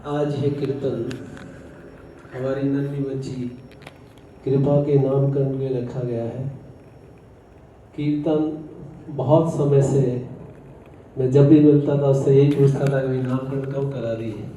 आज है कीर्तन हमारी नन्ही बच्ची कृपा के नामकरण में रखा गया है। कीर्तन बहुत समय से मैं जब भी मिलता था उससे यही पूछता था कि नामकरण कब करा दी है।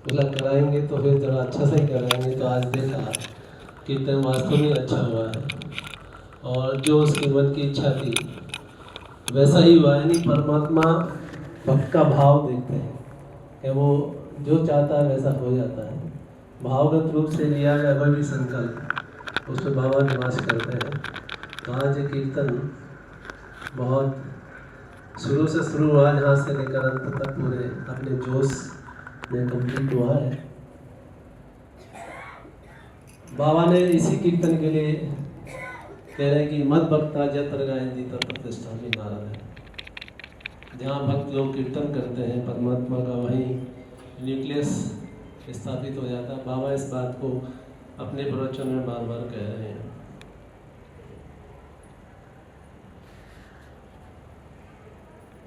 बोला कराएंगे तो फिर जरा अच्छा से ही कराएंगे। तो आज देखा कीर्तन वास्तव में अच्छा हुआ है और जो उसके मन की इच्छा थी वैसा ही हुआ है। नहीं, परमात्मा भक्त का भाव देखते हैं कि वो जो चाहता है वैसा हो जाता है। भावगत रूप से लिया गया कोई भी संकल्प उसमें बाबा निवास करते हैं। तो आज ये कीर्तन बहुत शुरू से शुरू हुआ, जहाँ से लेकर अंत तक पूरे अपने जोश में कंप्लीट हुआ है। बाबा ने इसी कीर्तन के लिए कह रहे हैं कि मद भक्ता जत्र गायन्ति तत्र तिष्ठामि नारद है। जहाँ भक्त लोग कीर्तन करते हैं परमात्मा का, वहीं न्यूक्लियस स्थापित हो जाता है। बाबा इस बात को अपने प्रवचन में बार बार कह रहे हैं।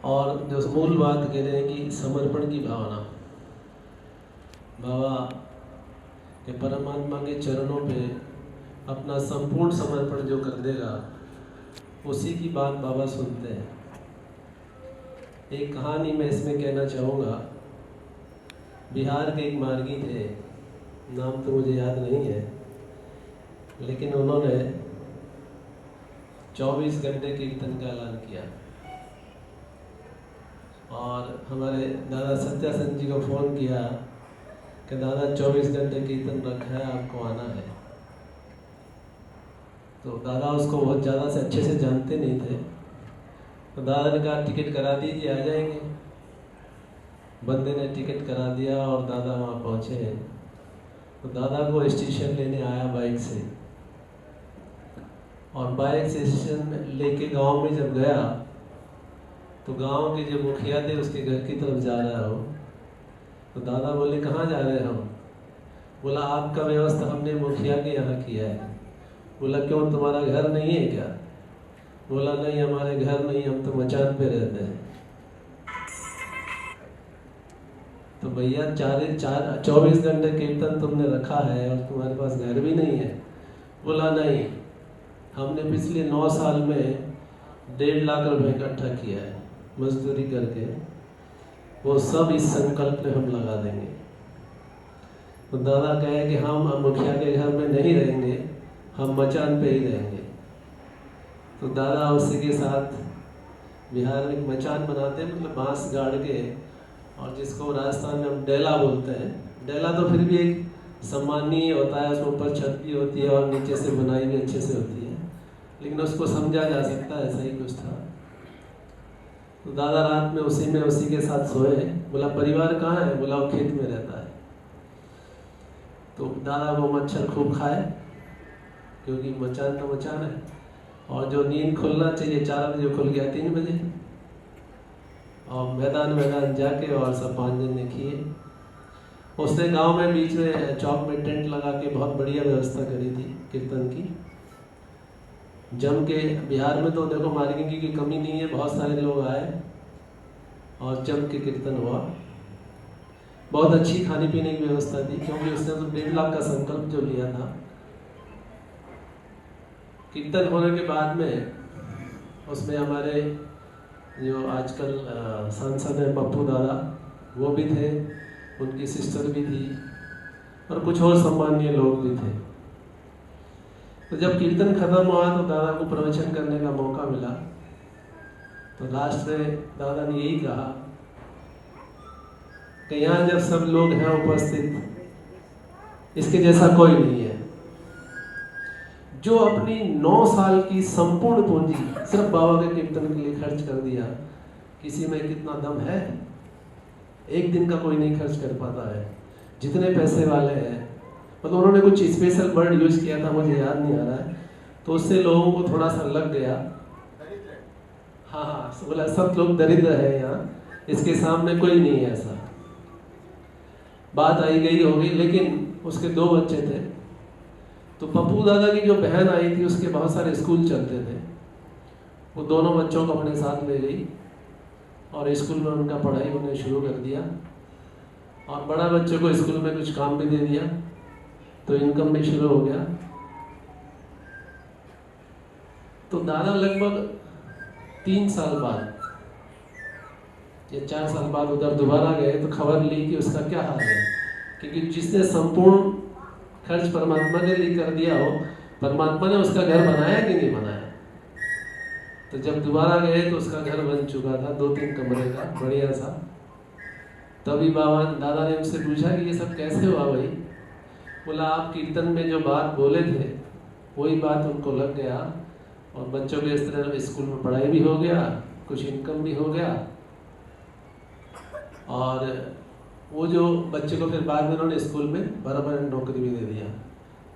और जो मूल बात कह रहे हैं कि समर्पण की भावना, बाबा के परमात्मा के चरणों पे अपना संपूर्ण समर्पण जो कर देगा उसी की बात बाबा सुनते हैं। एक कहानी मैं इसमें कहना चाहूँगा। बिहार के एक मार्गी थे, नाम तो मुझे याद नहीं है, लेकिन उन्होंने 24 घंटे कीर्तन का ऐलान किया और हमारे दादा सत्यासन जी को फ़ोन किया कि दादा 24 घंटे कीर्तन रखा है, आपको आना है। तो दादा उसको बहुत ज़्यादा से अच्छे से जानते नहीं थे। तो दादा ने कहा टिकट करा दीजिए, आ जाएंगे। बंदे ने टिकट करा दिया और दादा वहाँ पहुँचे। तो दादा को स्टेशन लेने आया बाइक से, और बाइक से स्टेशन में लेके गांव में जब गया तो गांव के जो मुखिया थे उसके घर की तरफ जा रहा हो। तो दादा बोले कहाँ जा रहे हो? बोला आपका व्यवस्था हमने मुखिया के यहाँ किया है। बोला क्यों, तुम्हारा घर नहीं है क्या? बोला नहीं, हमारे घर नहीं, हम तो मचान पे रहते हैं। तो भैया 24 घंटे कीर्तन तुमने रखा है और तुम्हारे पास घर भी नहीं है? बोला नहीं, हमने पिछले 9 साल में 1.5 लाख रुपए इकट्ठा किया है मजदूरी करके, वो सब इस संकल्प में हम लगा देंगे। तो दादा कहे कि हम मुखिया के घर में नहीं रहेंगे, हम मचान पे ही रहेंगे। तो दादा उसी के साथ बिहार में एक मचान बनाते हैं, मतलब बांस गाड़ के, और जिसको राजस्थान में हम डेला बोलते हैं। डेला तो फिर भी एक सम्मानीय होता है, उसमें ऊपर छत भी होती है और नीचे से बुनाई भी अच्छे से होती है, लेकिन उसको समझा जा सकता है, ऐसा ही कुछ था। तो दादा रात में उसी के साथ सोए। बोला परिवार कहाँ है? बोला वो खेत में रहता है। तो दादा को मच्छर खूब खाए, क्योंकि मचान तो मचान है, और जो नींद खुलना चाहिए 4 बजे खुल गया 3 बजे, और मैदान जाके और सब 5 दिन ने किए। उसने गांव में बीच में चौक में टेंट लगा के बहुत बढ़िया व्यवस्था करी थी कीर्तन की, जम के। बिहार में तो देखो मार्गी की कमी नहीं है, बहुत सारे लोग आए और जम के कीर्तन हुआ। बहुत अच्छी खाने पीने की व्यवस्था थी, क्योंकि उसने तो 1.5 लाख का संकल्प जो लिया था। कीर्तन होने के बाद में उसमें हमारे जो आजकल सांसद हैं पप्पू दादा, वो भी थे, उनकी सिस्टर भी थी, और कुछ और सम्मानीय लोग भी थे। तो जब कीर्तन खत्म हुआ तो दादा को प्रवचन करने का मौका मिला। तो लास्ट में दादा ने यही कहा कि यहाँ जब सब लोग हैं उपस्थित, इसके जैसा कोई नहीं है जो अपनी 9 साल की संपूर्ण पूंजी सिर्फ बाबा के कीर्तन के लिए खर्च कर दिया। किसी में कितना दम है? एक दिन का कोई नहीं खर्च कर पाता है। जितने पैसे वाले हैं, मतलब उन्होंने कुछ स्पेशल वर्ड यूज किया था, मुझे याद नहीं आ रहा है, तो उससे लोगों को थोड़ा सा लग गया। हाँ, बोला सब लोग दरिद्र है यहाँ, इसके सामने कोई नहीं है, ऐसा बात आई गई होगी। लेकिन उसके 2 बच्चे थे, तो पप्पू दादा की जो बहन आई थी उसके बहुत सारे स्कूल चलते थे, वो दोनों बच्चों को अपने साथ ले गई और स्कूल में उनका पढ़ाई उन्हें शुरू कर दिया। और बड़ा बच्चों को स्कूल में कुछ काम भी दे दिया, तो इनकम भी शुरू हो गया। तो दादा लगभग 3 साल बाद या 4 साल बाद उधर दोबारा गए तो खबर ली कि उसका क्या हाल है, क्योंकि जिसने संपूर्ण खर्च परमात्मा के लिए कर दिया हो, परमात्मा ने उसका घर बनाया कि नहीं बनाया। तो जब दोबारा गए तो उसका घर बन चुका था, 2-3 कमरे का बढ़िया सा। तभी बाबा दादा ने उससे पूछा कि ये सब कैसे हुआ भाई। बोला आप कीर्तन में जो बात बोले थे वही बात उनको लग गया, और बच्चों के इस तरह स्कूल में पढ़ाई भी हो गया, कुछ इनकम भी हो गया, और वो जो बच्चे को फिर बाद में उन्होंने स्कूल में बराबर नौकरी भी दे दिया।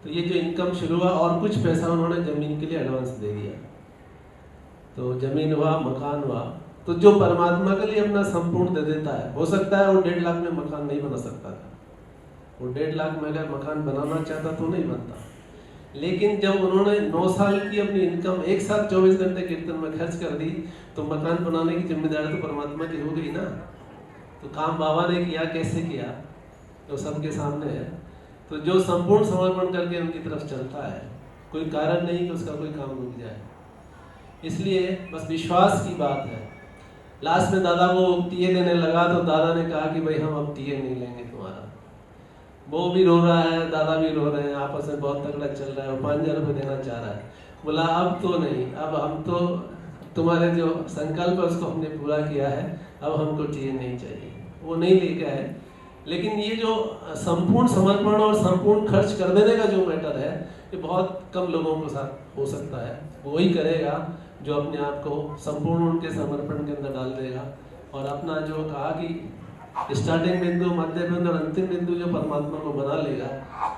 तो ये जो इनकम शुरू हुआ, और कुछ पैसा उन्होंने ज़मीन के लिए एडवांस दे दिया, तो ज़मीन हुआ, मकान हुआ। तो जो परमात्मा के लिए अपना संपूर्ण दे देता है, हो सकता है वो 1.5 लाख में मकान नहीं बना सकता था, वो 1.5 लाख में अगर मकान बनाना चाहता तो नहीं बनता। लेकिन जब उन्होंने 9 साल की अपनी इनकम एक साथ 24 घंटे कीर्तन में खर्च कर दी, तो मकान बनाने की जिम्मेदारी तो परमात्मा की हो गई ना। तो काम बाबा ने किया, कैसे किया तो सबके सामने है। तो जो संपूर्ण समर्पण करके उनकी तरफ चलता है, कोई कारण नहीं कि उसका कोई काम रुक जाए। इसलिए बस विश्वास की बात है। लास्ट में दादा को टीए देने लगा तो दादा ने कहा कि भाई हम अब टीए नहीं लेंगे तुम्हारा। वो भी रो रहा है, दादा भी रो रहे हैं, आपस में बहुत तगड़ा चल रहा है। वो 5,000 रुपये देना चाह रहा है। बोला अब तो नहीं, अब हम तो तुम्हारे जो संकल्प है उसको हमने पूरा किया है, अब हमको टीए नहीं चाहिए। वो नहीं लेके आए। लेकिन ये जो संपूर्ण समर्पण और संपूर्ण खर्च कर देने का जो मैटर है, ये बहुत कम लोगों के साथ हो सकता है। वही करेगा जो अपने आप को संपूर्ण उनके समर्पण के अंदर डाल देगा, और अपना जो कहा कि स्टार्टिंग बिंदु, मध्य बिंदु और अंतिम बिंदु जो परमात्मा को बना लेगा,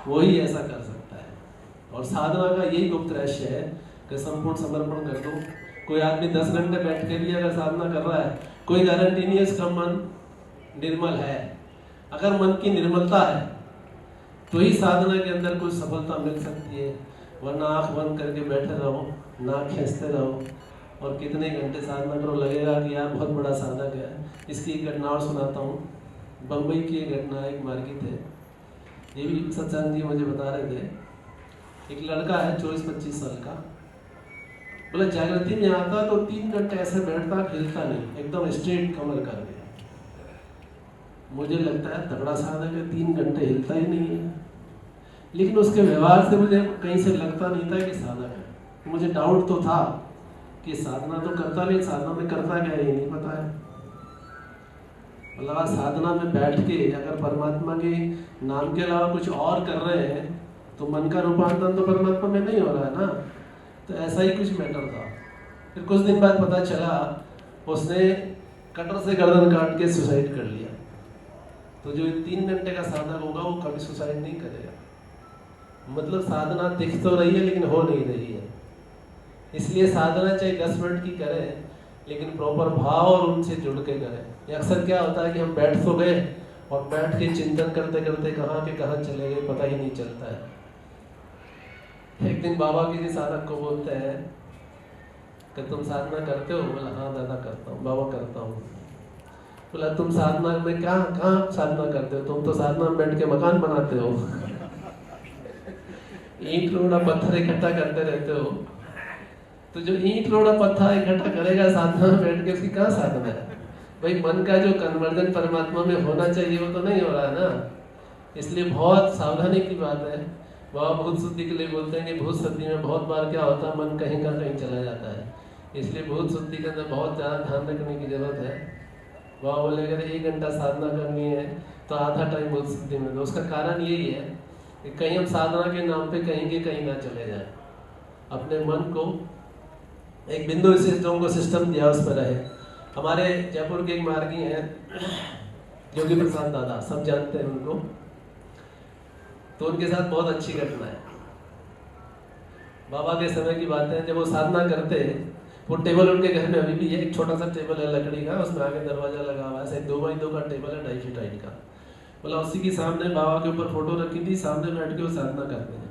वही ऐसा कर सकता है। और साधना का यही गुप्त रहस्य है कि संपूर्ण समर्पण कर दो। कोई आदमी 10 घंटे बैठ के भी अगर साधना कर रहा है, कोई गारंटी नहीं है उसका मन निर्मल है। अगर मन की निर्मलता है तो ही साधना के अंदर कुछ सफलता मिल सकती है, वरना आँख बंद करके बैठे रहो, नाक खींचते रहो और कितने घंटे साधना करो, लगेगा कि यार बहुत बड़ा साधक है। इसकी एक घटना और सुनाता हूँ। बम्बई की एक घटना, एक मार्गी थे, ये भी सत्संग जी मुझे बता रहे थे। एक लड़का है 24-25 साल का, बोले जागृति में आता तो 3 घंटे ऐसे बैठता, हिलता नहीं, एकदम स्ट्रेट कमर करके। मुझे लगता है तगड़ा साधक है, 3 घंटे हिलता ही नहीं है। लेकिन उसके व्यवहार से मुझे कहीं से लगता नहीं था कि साधक है। मुझे डाउट तो था कि साधना तो करता, नहीं साधना में करता क्या है नहीं पता है। मतलब साधना में बैठ के अगर परमात्मा के नाम के अलावा कुछ और कर रहे हैं तो मन का रूपांतरण तो परमात्मा में नहीं हो रहा है ना। तो ऐसा ही कुछ मैटर था। फिर कुछ दिन बाद पता चला उसने कटर से गर्दन काट के सुसाइड कर लिया। तो जो 3 घंटे का साधक होगा वो कभी सुसाइड नहीं करेगा। मतलब साधना दिख तो रही है लेकिन हो नहीं रही है। इसलिए साधना चाहे 10 मिनट की करें, लेकिन प्रॉपर भाव और उनसे जुड़ के करें। ये अक्सर क्या होता है कि हम बैठ तो गए और बैठ के चिंतन करते करते कहाँ के कहाँ चले गए पता ही नहीं चलता है। एक दिन बाबा किसी साधक को बोलते हैं कि तुम साधना करते हो? बोला हाँ दादा करता हूँ। बाबा करता हूँ। बोला तुम साधना में कहाँ साधना करते हो? तुम तो साधना में बैठ के मकान बनाते हो, ईंट रोड़ा पत्थर इकट्ठा करते रहते हो। तो जो ईंट रोड़ा पत्थर इकट्ठा करेगा साधना में बैठ के, उसकी कहाँ साधना है भाई? मन का जो कन्वर्जन परमात्मा में होना चाहिए वो तो नहीं हो रहा है ना। इसलिए बहुत सावधानी की बात है। बाबा भूत शुद्धि के लिए बोलते हैं कि भूत शुद्धि में बहुत बार क्या होता है, मन कहीं का कहीं चला जाता है। इसलिए भूत शुद्धि के अंदर बहुत ज़्यादा ध्यान रखने की जरूरत है। बाबा बोले अगर 1 घंटा साधना करनी है तो आधा टाइम भूत शुद्धि में दो। उसका कारण यही है कि कहीं हम साधना के नाम पे कहीं के कहीं ना चले जाए। अपने मन को एक बिंदु विशेष जो उनको सिस्टम दिया उस पर रहे। हमारे जयपुर के एक मार्गी हैं योगी प्रसाद दादा, सब जानते हैं उनको। तो उनके साथ बहुत अच्छी घटना है। बाबा के समय की बात है, जब वो साधना करते, वो टेबल उनके घर में अभी भी है, एक छोटा सा टेबल है लकड़ी का, उसमें आगे दरवाजा लगा हुआ है, 2x2 का टेबल है, 2.5 फीट हाइट का। बोला उसी के सामने बाबा के ऊपर फोटो रखी थी, सामने बैठ के वो साधना करते हैं।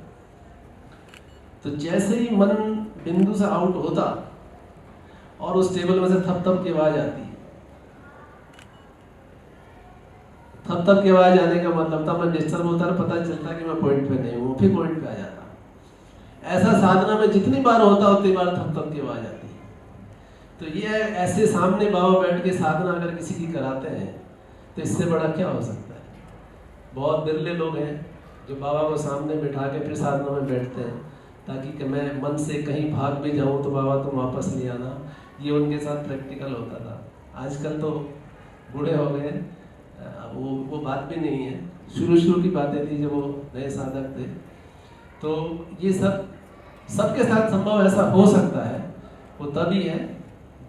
तो जैसे ही मन बिंदु से आउट होता और उस टेबल में से थप थप की आवाज आती, थप थप की आवाज़ आने का मतलब था मैं डिस्टर्ब होता और पता चलता कि मैं पॉइंट पे नहीं हूँ, फिर पॉइंट पे आ जाता। ऐसा साधना में जितनी बार होता उतनी बार थप थप की आवाज़ आती है। तो ये ऐसे सामने बाबा बैठ के साधना अगर किसी की कराते हैं तो इससे बड़ा क्या हो सकता है। बहुत बिरले लोग हैं जो बाबा को सामने बिठा के फिर साधना में बैठते हैं ताकि कि मैं मन से कहीं भाग भी जाऊं तो बाबा तुम वापस ले आना। ये उनके साथ प्रैक्टिकल होता था। आजकल तो बूढ़े हो गए, अब वो बात भी नहीं है। शुरू की बातें थी जब वो नए साधक थे। तो ये सबके साथ संभव ऐसा हो सकता है, वो तभी है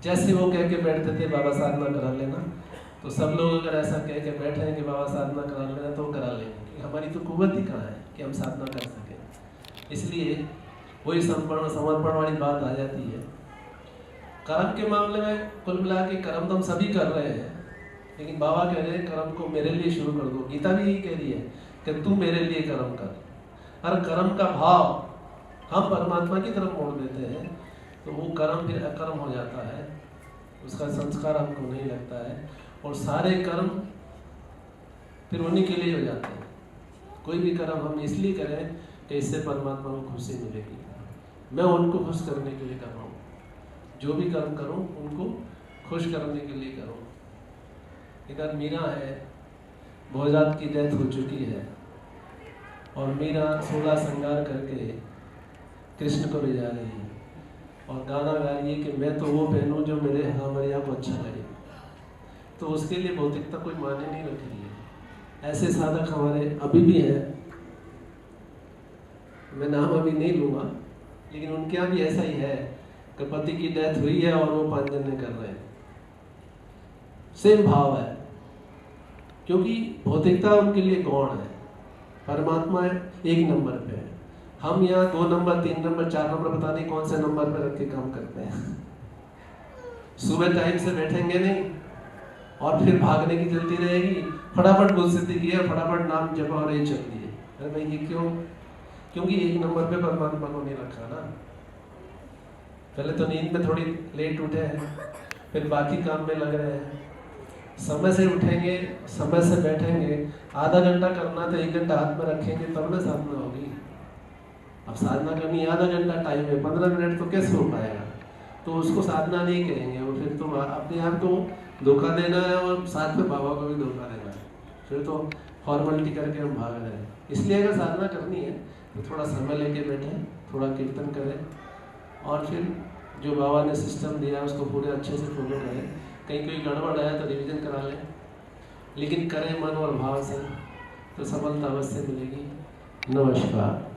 जैसे वो कह के बैठते थे बाबा साधना करा लेना, तो सब लोग अगर ऐसा कह के बैठे हैं कि बाबा साधना करा लेना तो करा लेंगे। हमारी तो कुव्वत ही कहाँ है कि हम साधना कर सकें। इसलिए वही समर्पण वाली बात आ जाती है। कर्म के मामले में कुल मिला के कर्म तो हम सभी कर रहे हैं, लेकिन बाबा कह रहे हैं कर्म को मेरे लिए शुरू कर दो। गीता भी यही कह रही है कि तू मेरे लिए कर्म कर। हर कर्म का भाव हम परमात्मा की तरफ मोड़ देते हैं तो वो कर्म फिर अकर्म हो जाता है, उसका संस्कार हमको नहीं लगता है और सारे कर्म फिर उन्हीं के लिए हो जाते हैं। कोई भी कर्म हम इसलिए करें कि इससे परमात्मा को खुशी मिलेगी, मैं उनको खुश करने के लिए कर रहा हूँ। जो भी कर्म करूँ उनको खुश करने के लिए करूँ। एक बार मीरा है, भोजात की डेथ हो चुकी है और मीरा 16 श्रृंगार करके कृष्ण को ले जा रही है और गाना गा रही है कि मैं तो वो पहनूं जो मेरे हमरिया को अच्छा लगे। तो उसके लिए भौतिकता कोई मायने नहीं रख रही है। ऐसे साधक हमारे अभी भी हैं, मैं नाम अभी नहीं लूँगा, लेकिन उनके यहाँ भी ऐसा ही है कि पति की डेथ हुई है और वो 5 जने कर रहे हैं। सेम भाव है, क्योंकि भौतिकता उनके लिए गौण है, परमात्मा 1 नंबर पे है। हम यहाँ 2 नंबर 3 नंबर 4 नंबर पता नहीं कौन से नंबर पे रख के काम करते हैं। सुबह टाइम से बैठेंगे नहीं और फिर भागने की जल्दी रहेगी, फटाफट गुल सिद्धि की है, फटाफट नाम जपा और ये चल दिए। अरे भाई ये क्यों? क्योंकि 1 नंबर पे परमात्मा को नहीं रखा ना। पहले तो नींद में थोड़ी लेट उठे हैं, फिर बाकी काम में लग रहे हैं। समय से उठेंगे, समय से बैठेंगे, आधा घंटा करना तो 1 घंटा हाथ में रखेंगे तब ना साधना होगी। अब साधना करनी आधा घंटा टाइम है, 15 मिनट तो कैसे हो पाएगा? तो उसको साधना नहीं कहेंगे, और फिर तो अपने आप को धोखा देना है और साथ में बाबा को भी धोखा देना है। फिर तो फॉर्मेलिटी करके हम भाग रहे हैं। इसलिए अगर साधना करनी है तो थोड़ा समय लेके बैठें, थोड़ा कीर्तन करें और फिर जो बाबा ने सिस्टम दिया उसको पूरे अच्छे से फॉलो करें। कहीं कोई गड़बड़ आया तो रिवीजन करा लें, लेकिन करें मन और भाव से तो सफलता अवश्य मिलेगी। नमस्कार।